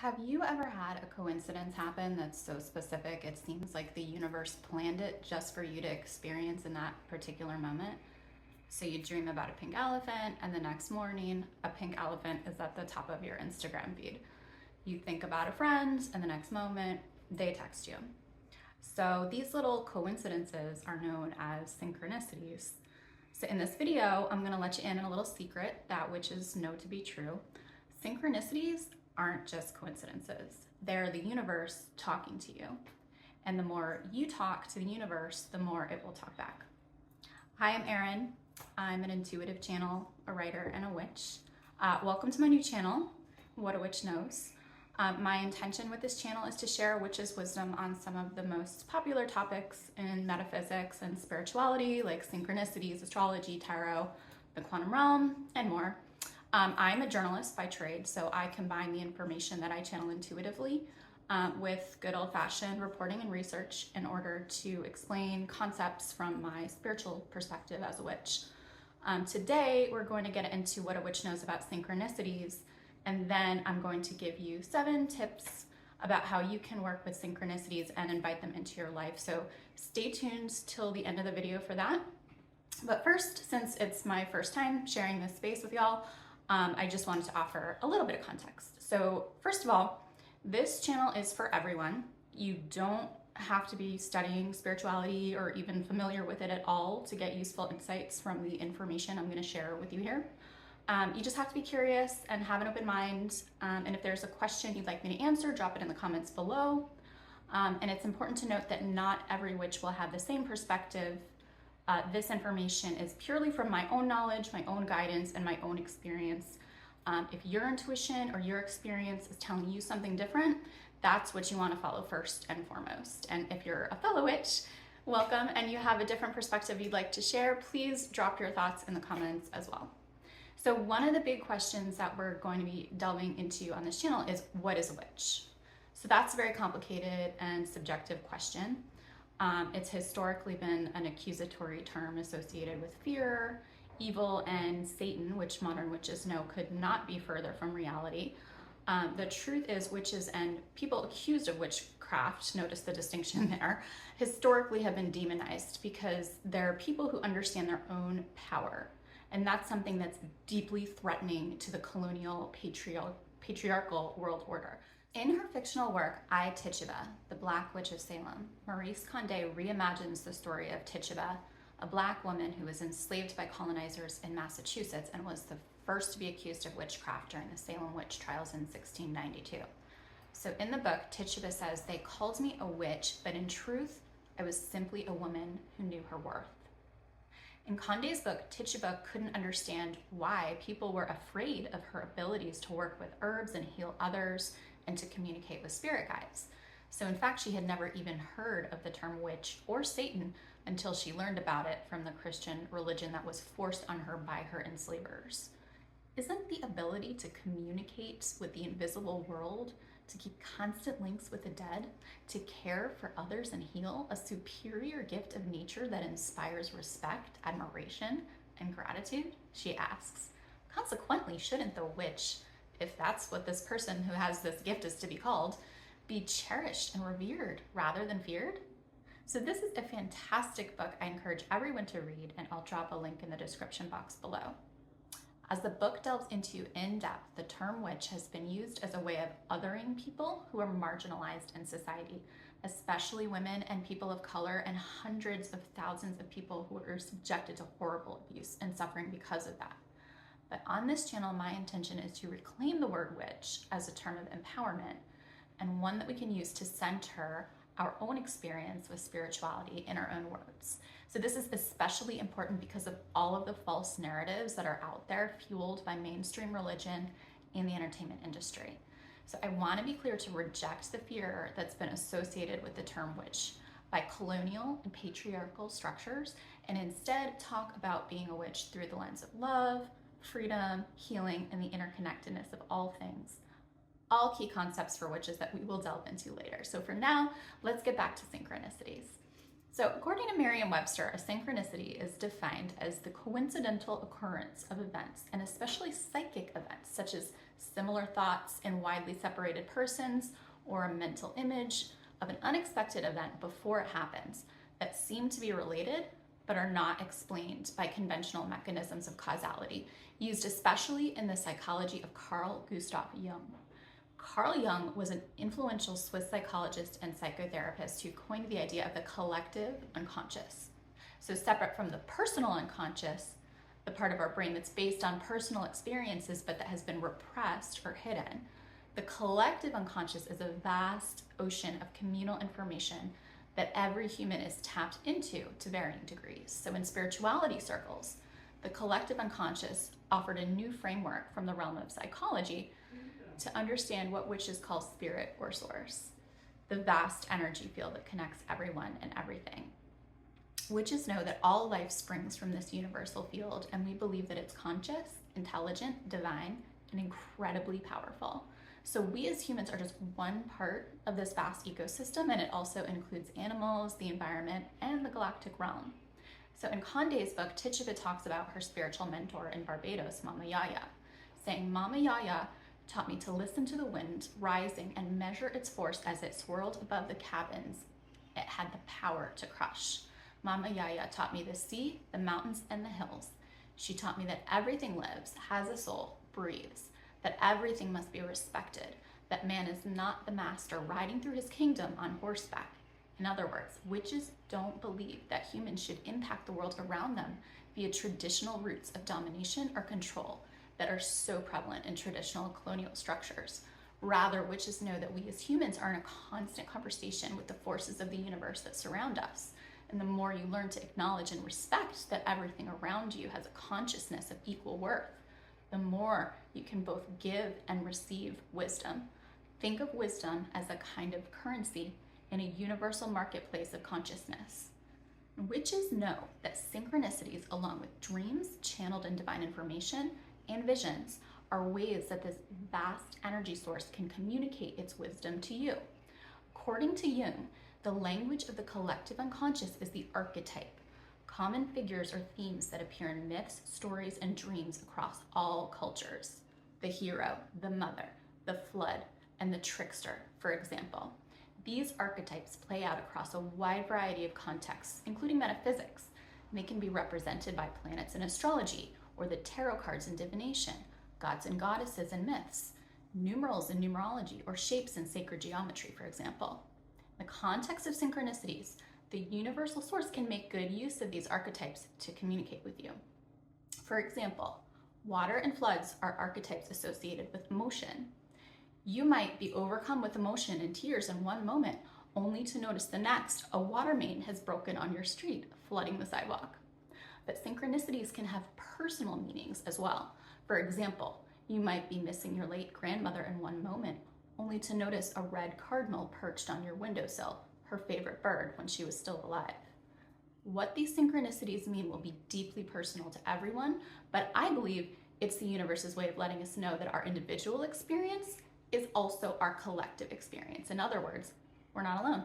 Have you ever had a coincidence happen that's so specific it seems like the universe planned it just for you to experience in that particular moment? So you dream about a pink elephant, and the next morning, a pink elephant is at the top of your Instagram feed. You think about a friend, and the next moment, they text you. So these little coincidences are known as synchronicities. So in this video, I'm gonna let you in on a little secret that witches know to be true. Synchronicities aren't just coincidences. They're the universe talking to you. And the more you talk to the universe, the more it will talk back. Hi, I'm Erin. I'm an intuitive channel, a writer, and a witch. Welcome to my new channel, What a Witch Knows. My intention with this channel is to share witches' wisdom on some of the most popular topics in metaphysics and spirituality, like synchronicities, astrology, tarot, the quantum realm, and more. I'm a journalist by trade, so I combine the information that I channel intuitively with good old-fashioned reporting and research in order to explain concepts from my spiritual perspective as a witch. Today, we're going to get into what a witch knows about synchronicities, and then I'm going to give you 7 tips about how you can work with synchronicities and invite them into your life. So stay tuned till the end of the video for that. But first, since it's my first time sharing this space with y'all, I just wanted to offer a little bit of context. So first of all, this channel is for everyone. You don't have to be studying spirituality or even familiar with it at all to get useful insights from the information I'm going to share with you here. You just have to be curious and have an open mind. And if there's a question you'd like me to answer, drop it in the comments below. And it's important to note that not every witch will have the same perspective. This information is purely from my own knowledge, my own guidance, and my own experience. If your intuition or your experience is telling you something different, that's what you want to follow first and foremost. And if you're a fellow witch, welcome, and you have a different perspective you'd like to share, please drop your thoughts in the comments as well. So one of the big questions that we're going to be delving into on this channel is, what is a witch? So that's a very complicated and subjective question. It's historically been an accusatory term associated with fear, evil, and Satan, which modern witches know could not be further from reality. The truth is, witches and people accused of witchcraft, notice the distinction there, historically have been demonized because they're people who understand their own power. And that's something that's deeply threatening to the colonial patriarchal world order. In her fictional work, I, Tituba, the Black Witch of Salem, Maurice Condé reimagines the story of Tituba, a Black woman who was enslaved by colonizers in Massachusetts and was the first to be accused of witchcraft during the Salem witch trials in 1692. So in the book, Tituba says, "They called me a witch, but in truth, I was simply a woman who knew her worth." In Condé's book, Tituba couldn't understand why people were afraid of her abilities to work with herbs and heal others and to communicate with spirit guides. So in fact, she had never even heard of the term witch or Satan until she learned about it from the Christian religion that was forced on her by her enslavers. Isn't the ability to communicate with the invisible world, to keep constant links with the dead, to care for others and heal, a superior gift of nature that inspires respect, admiration, and gratitude? She asks. Consequently, shouldn't the witch, if that's what this person who has this gift is to be called, be cherished and revered rather than feared? So this is a fantastic book I encourage everyone to read, and I'll drop a link in the description box below. As the book delves into in depth, the term witch has been used as a way of othering people who are marginalized in society, especially women and people of color, and hundreds of thousands of people who are subjected to horrible abuse and suffering because of that. But on this channel, my intention is to reclaim the word witch as a term of empowerment and one that we can use to center our own experience with spirituality in our own words. So this is especially important because of all of the false narratives that are out there fueled by mainstream religion and the entertainment industry. So I want to be clear to reject the fear that's been associated with the term witch by colonial and patriarchal structures, and instead talk about being a witch through the lens of love, freedom, healing, and the interconnectedness of all things. All key concepts for witches that we will delve into later. So for now, let's get back to synchronicities. So according to Merriam-Webster, a synchronicity is defined as the coincidental occurrence of events, and especially psychic events, such as similar thoughts in widely separated persons or a mental image of an unexpected event before it happens that seem to be related but are not explained by conventional mechanisms of causality, used especially in the psychology of Carl Gustav Jung. Carl Jung was an influential Swiss psychologist and psychotherapist who coined the idea of the collective unconscious. So separate from the personal unconscious, the part of our brain that's based on personal experiences but that has been repressed or hidden, the collective unconscious is a vast ocean of communal information that every human is tapped into to varying degrees. So in spirituality circles, the collective unconscious offered a new framework from the realm of psychology to understand what witches call spirit or source, the vast energy field that connects everyone and everything. Witches know that all life springs from this universal field, and we believe that it's conscious, intelligent, divine, and incredibly powerful. So we as humans are just one part of this vast ecosystem, and it also includes animals, the environment, and the galactic realm. So in Conde's book, Tituba talks about her spiritual mentor in Barbados, Mama Yaya, saying, Mama Yaya taught me to listen to the wind rising and measure its force as it swirled above the cabins it had the power to crush. Mama Yaya taught me the sea, the mountains, and the hills. She taught me that everything lives, has a soul, breathes, that everything must be respected, that man is not the master riding through his kingdom on horseback. In other words, witches don't believe that humans should impact the world around them via traditional routes of domination or control that are so prevalent in traditional colonial structures. Rather, witches know that we as humans are in a constant conversation with the forces of the universe that surround us. And the more you learn to acknowledge and respect that everything around you has a consciousness of equal worth, the more you can both give and receive wisdom. Think of wisdom as a kind of currency in a universal marketplace of consciousness. Witches know that synchronicities, along with dreams, channeled and divine information, and visions, are ways that this vast energy source can communicate its wisdom to you. According to Jung, the language of the collective unconscious is the archetype, common figures or themes that appear in myths, stories, and dreams across all cultures. The hero, the mother, the flood, and the trickster, for example. These archetypes play out across a wide variety of contexts, including metaphysics, and they can be represented by planets in astrology, or the tarot cards in divination, gods and goddesses in myths, numerals in numerology, or shapes in sacred geometry, for example. In the context of synchronicities, the universal source can make good use of these archetypes to communicate with you. For example, water and floods are archetypes associated with motion. You might be overcome with emotion and tears in one moment, only to notice the next a water main has broken on your street, flooding the sidewalk. But synchronicities can have personal meanings as well. For example, you might be missing your late grandmother in one moment, only to notice a red cardinal perched on your windowsill, her favorite bird when she was still alive. What these synchronicities mean will be deeply personal to everyone, but I believe it's the universe's way of letting us know that our individual experience is also our collective experience. In other words, we're not alone.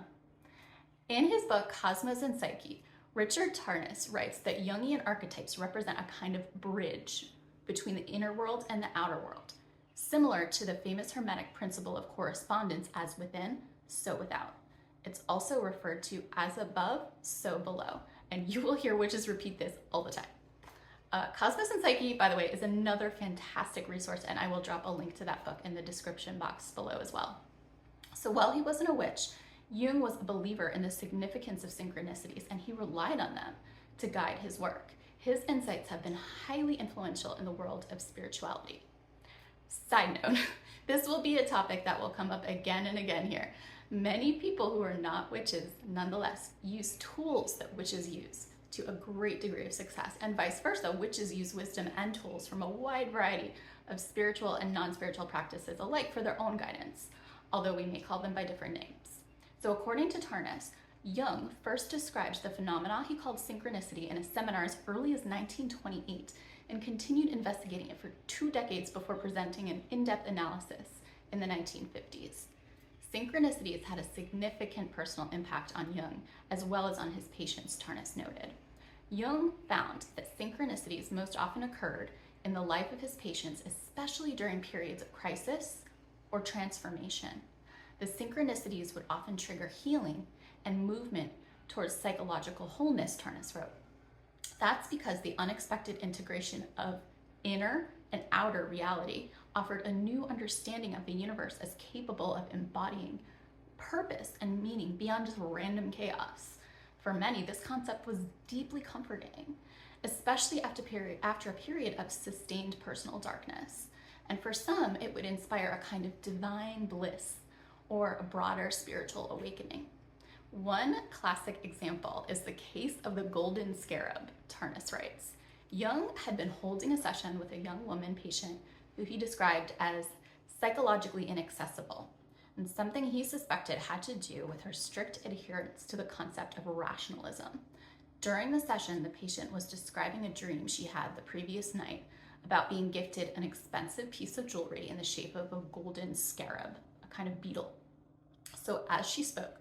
In his book, Cosmos and Psyche, Richard Tarnas writes that Jungian archetypes represent a kind of bridge between the inner world and the outer world, similar to the famous Hermetic principle of correspondence, as within, so without. It's also referred to as above, so below, and you will hear witches repeat this all the time. Cosmos and Psyche, by the way, is another fantastic resource, and I will drop a link to that book in the description box below as well. So while he wasn't a witch, Jung was a believer in the significance of synchronicities, and he relied on them to guide his work. His insights have been highly influential in the world of spirituality. Side note, this will be a topic that will come up again and again here. Many people who are not witches, nonetheless, use tools that witches use to a great degree of success, and vice versa. Witches use wisdom and tools from a wide variety of spiritual and non-spiritual practices alike for their own guidance, although we may call them by different names. So according to Tarnas, Jung first describes the phenomena he called synchronicity in a seminar as early as 1928 and continued investigating it for 2 decades before presenting an in-depth analysis in the 1950s. Synchronicities had a significant personal impact on Jung, as well as on his patients, Tarnas noted. Jung found that synchronicities most often occurred in the life of his patients, especially during periods of crisis or transformation. The synchronicities would often trigger healing and movement towards psychological wholeness, Tarnas wrote. That's because the unexpected integration of inner and outer reality offered a new understanding of the universe as capable of embodying purpose and meaning beyond just random chaos. For many, this concept was deeply comforting, especially after a period of sustained personal darkness. And for some, it would inspire a kind of divine bliss or a broader spiritual awakening. One classic example is the case of the golden scarab, Tarnas writes. Jung had been holding a session with a young woman patient who he described as psychologically inaccessible, and something he suspected had to do with her strict adherence to the concept of rationalism. During the session, the patient was describing a dream she had the previous night about being gifted an expensive piece of jewelry in the shape of a golden scarab, a kind of beetle. So as she spoke,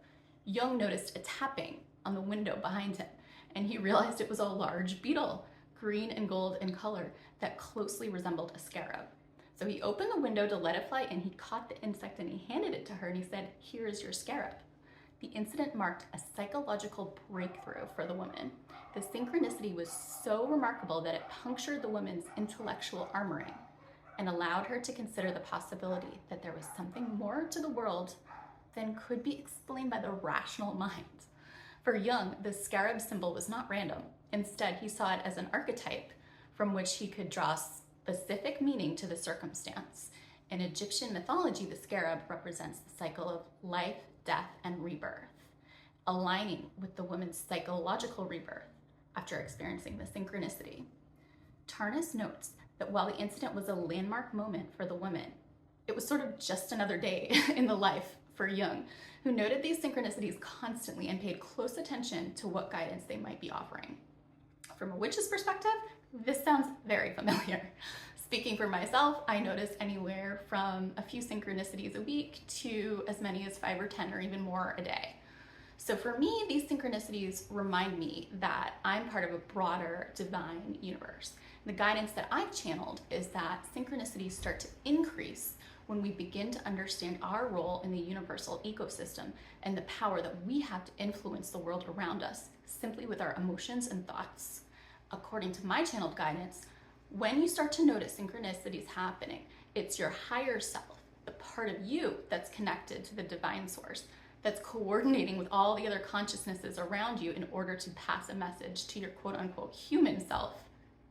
Jung noticed a tapping on the window behind him, and he realized it was a large beetle, green and gold in color, that closely resembled a scarab. So he opened the window to let it fly in, he caught the insect and he handed it to her and he said, "Here is your scarab." The incident marked a psychological breakthrough for the woman. The synchronicity was so remarkable that it punctured the woman's intellectual armoring and allowed her to consider the possibility that there was something more to the world than could be explained by the rational mind. For Jung, the scarab symbol was not random. Instead, he saw it as an archetype from which he could draw specific meaning to the circumstance. In Egyptian mythology, the scarab represents the cycle of life, death, and rebirth, aligning with the woman's psychological rebirth after experiencing the synchronicity. Tarnas notes that while the incident was a landmark moment for the woman, it was sort of just another day in the life for Jung, who noted these synchronicities constantly and paid close attention to what guidance they might be offering. From a witch's perspective, this sounds very familiar. Speaking for myself, I notice anywhere from a few synchronicities a week to as many as 5 or 10 or even more a day. So for me, these synchronicities remind me that I'm part of a broader divine universe. The guidance that I've channeled is that synchronicities start to increase when we begin to understand our role in the universal ecosystem and the power that we have to influence the world around us simply with our emotions and thoughts. According to my channeled guidance, when you start to notice synchronicities happening, it's your higher self, the part of you that's connected to the divine source, that's coordinating with all the other consciousnesses around you in order to pass a message to your quote-unquote human self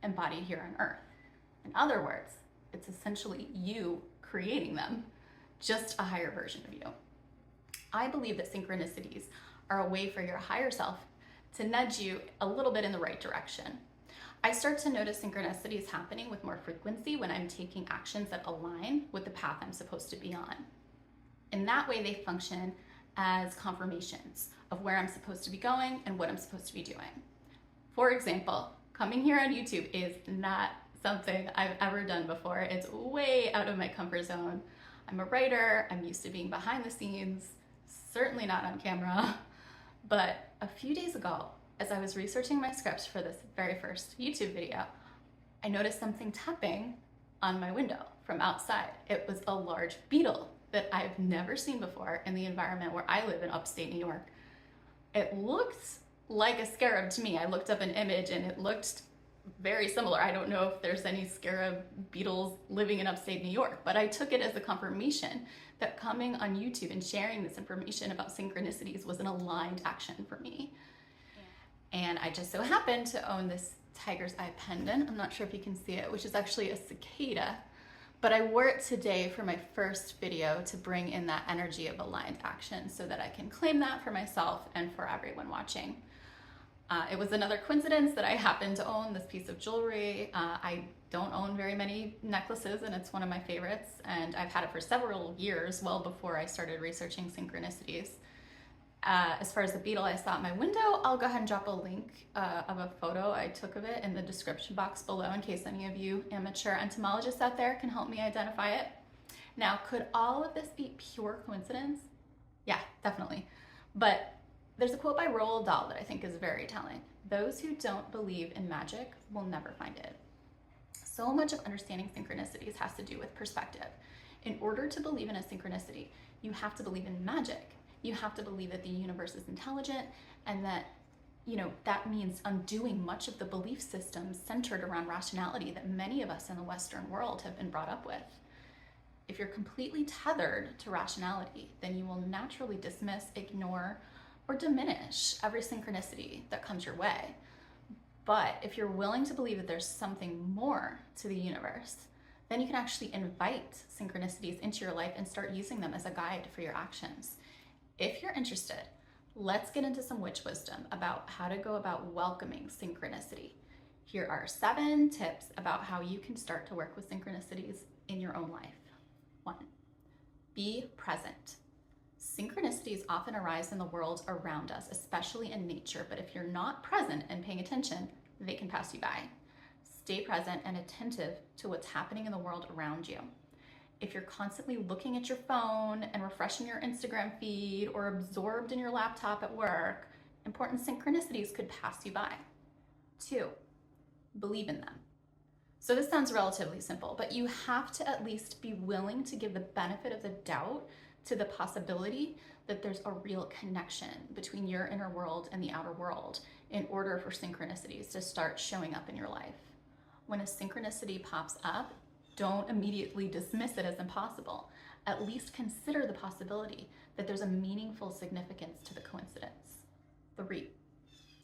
embodied here on Earth. In other words, it's essentially you creating them, just a higher version of you. I believe that synchronicities are a way for your higher self to nudge you a little bit in the right direction. I start to notice synchronicities happening with more frequency when I'm taking actions that align with the path I'm supposed to be on. In that way, they function as confirmations of where I'm supposed to be going and what I'm supposed to be doing. For example, coming here on YouTube is not something I've ever done before. It's way out of my comfort zone. I'm a writer, I'm used to being behind the scenes, certainly not on camera. But a few days ago, as I was researching my scripts for this very first YouTube video, I noticed something tapping on my window from outside. It was a large beetle that I've never seen before in the environment where I live in upstate New York. It looked like a scarab to me. I looked up an image and it looked very similar. I don't know if there's any scarab beetles living in upstate New York, but I took it as a confirmation that coming on YouTube and sharing this information about synchronicities was an aligned action for me. And I just so happened to own this tiger's eye pendant. I'm not sure if you can see it, which is actually a cicada, but I wore it today for my first video to bring in that energy of aligned action so that I can claim that for myself and for everyone watching. It was another coincidence that I happened to own this piece of jewelry. I don't own very many necklaces and it's one of my favorites, and I've had it for several years, well before I started researching synchronicities. As far as the beetle I saw at my window, I'll go ahead and drop a link of a photo I took of it in the description box below in case any of you amateur entomologists out there can help me identify it. Now, could all of this be pure coincidence? Yeah, definitely. But there's a quote by Roald Dahl that I think is very telling. Those who don't believe in magic will never find it. So much of understanding synchronicities has to do with perspective. In order to believe in a synchronicity, you have to believe in magic. You have to believe that the universe is intelligent and that, that means undoing much of the belief systems centered around rationality that many of us in the Western world have been brought up with. If you're completely tethered to rationality, then you will naturally dismiss, ignore, or diminish every synchronicity that comes your way. But if you're willing to believe that there's something more to the universe, then you can actually invite synchronicities into your life and start using them as a guide for your actions. If you're interested, let's get into some witch wisdom about how to go about welcoming synchronicity. Here are 7 tips about how you can start to work with synchronicities in your own life. 1, be present. Synchronicities often arise in the world around us, especially in nature, but if you're not present and paying attention, they can pass you by. Stay present and attentive to what's happening in the world around you. If you're constantly looking at your phone and refreshing your Instagram feed or absorbed in your laptop at work, important synchronicities could pass you by. 2, believe in them. So this sounds relatively simple, but you have to at least be willing to give the benefit of the doubt to the possibility that there's a real connection between your inner world and the outer world in order for synchronicities to start showing up in your life. When a synchronicity pops up, don't immediately dismiss it as impossible. At least consider the possibility that there's a meaningful significance to the coincidence. 3,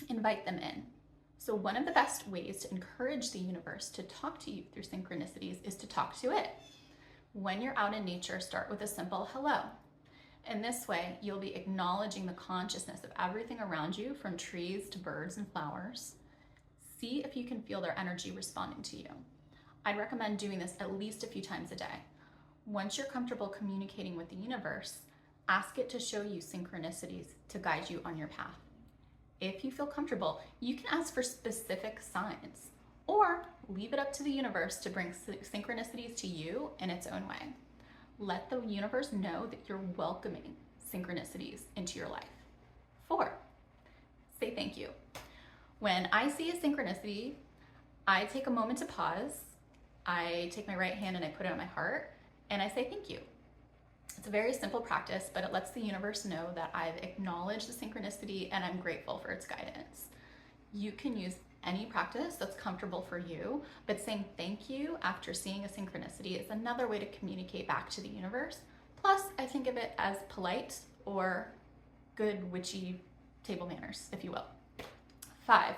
invite them in. So one of the best ways to encourage the universe to talk to you through synchronicities is to talk to it. When you're out in nature, start with a simple hello. In this way, you'll be acknowledging the consciousness of everything around you, from trees to birds and flowers. See if you can feel their energy responding to you. I'd recommend doing this at least a few times a day. Once you're comfortable communicating with the universe, ask it to show you synchronicities to guide you on your path. If you feel comfortable, you can ask for specific signs, or leave it up to the universe to bring synchronicities to you in its own way. Let the universe know that you're welcoming synchronicities into your life. 4, say thank you. When I see a synchronicity, I take a moment to pause. I take my right hand and I put it on my heart and I say thank you. It's a very simple practice, but it lets the universe know that I've acknowledged the synchronicity and I'm grateful for its guidance. You can use any practice that's comfortable for you, but saying thank you after seeing a synchronicity is another way to communicate back to the universe. Plus, I think of it as polite or good witchy table manners, if you will. 5,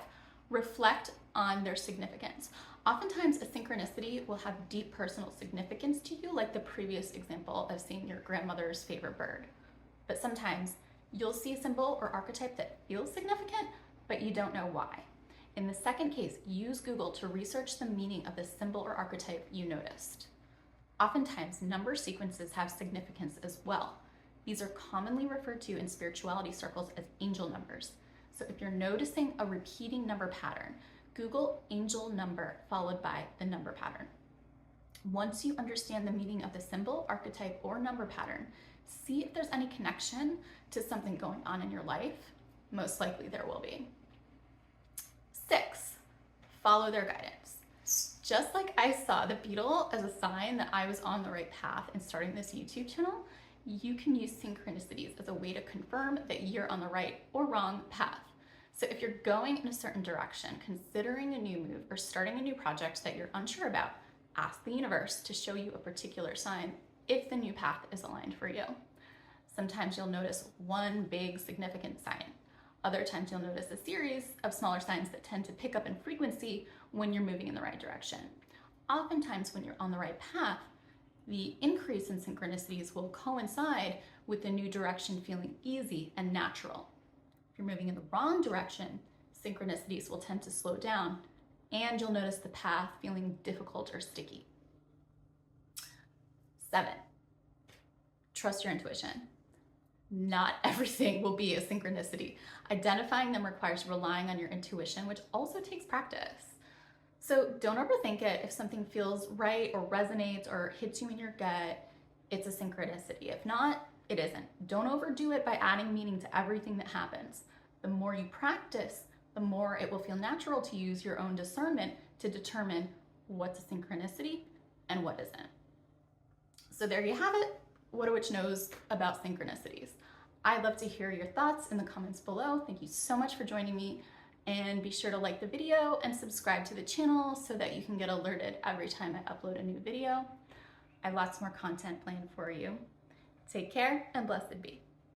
reflect on their significance. Oftentimes, a synchronicity will have deep personal significance to you, like the previous example of seeing your grandmother's favorite bird. But sometimes you'll see a symbol or archetype that feels significant, but you don't know why. In the second case, use Google to research the meaning of the symbol or archetype you noticed. Oftentimes, number sequences have significance as well. These are commonly referred to in spirituality circles as angel numbers. So if you're noticing a repeating number pattern, Google angel number followed by the number pattern. Once you understand the meaning of the symbol, archetype, or number pattern, see if there's any connection to something going on in your life. Most likely there will be. 6, follow their guidance. Just like I saw the beetle as a sign that I was on the right path in starting this YouTube channel, you can use synchronicities as a way to confirm that you're on the right or wrong path. So if you're going in a certain direction, considering a new move, or starting a new project that you're unsure about, ask the universe to show you a particular sign if the new path is aligned for you. Sometimes you'll notice one big significant sign. Other times you'll notice a series of smaller signs that tend to pick up in frequency when you're moving in the right direction. Oftentimes when you're on the right path, the increase in synchronicities will coincide with the new direction feeling easy and natural. If you're moving in the wrong direction, synchronicities will tend to slow down and you'll notice the path feeling difficult or sticky. 7, trust your intuition. Not everything will be a synchronicity. Identifying them requires relying on your intuition, which also takes practice. So don't overthink it. If something feels right or resonates or hits you in your gut, it's a synchronicity. If not, It isn't. Don't overdo it by adding meaning to everything that happens. The more you practice, the more it will feel natural to use your own discernment to determine what's a synchronicity and what isn't. So there you have it. What a Witch knows about synchronicities. I'd love to hear your thoughts in the comments below. Thank you so much for joining me, and be sure to like the video and subscribe to the channel so that you can get alerted every time I upload a new video. I have lots more content planned for you. Take care and blessed be.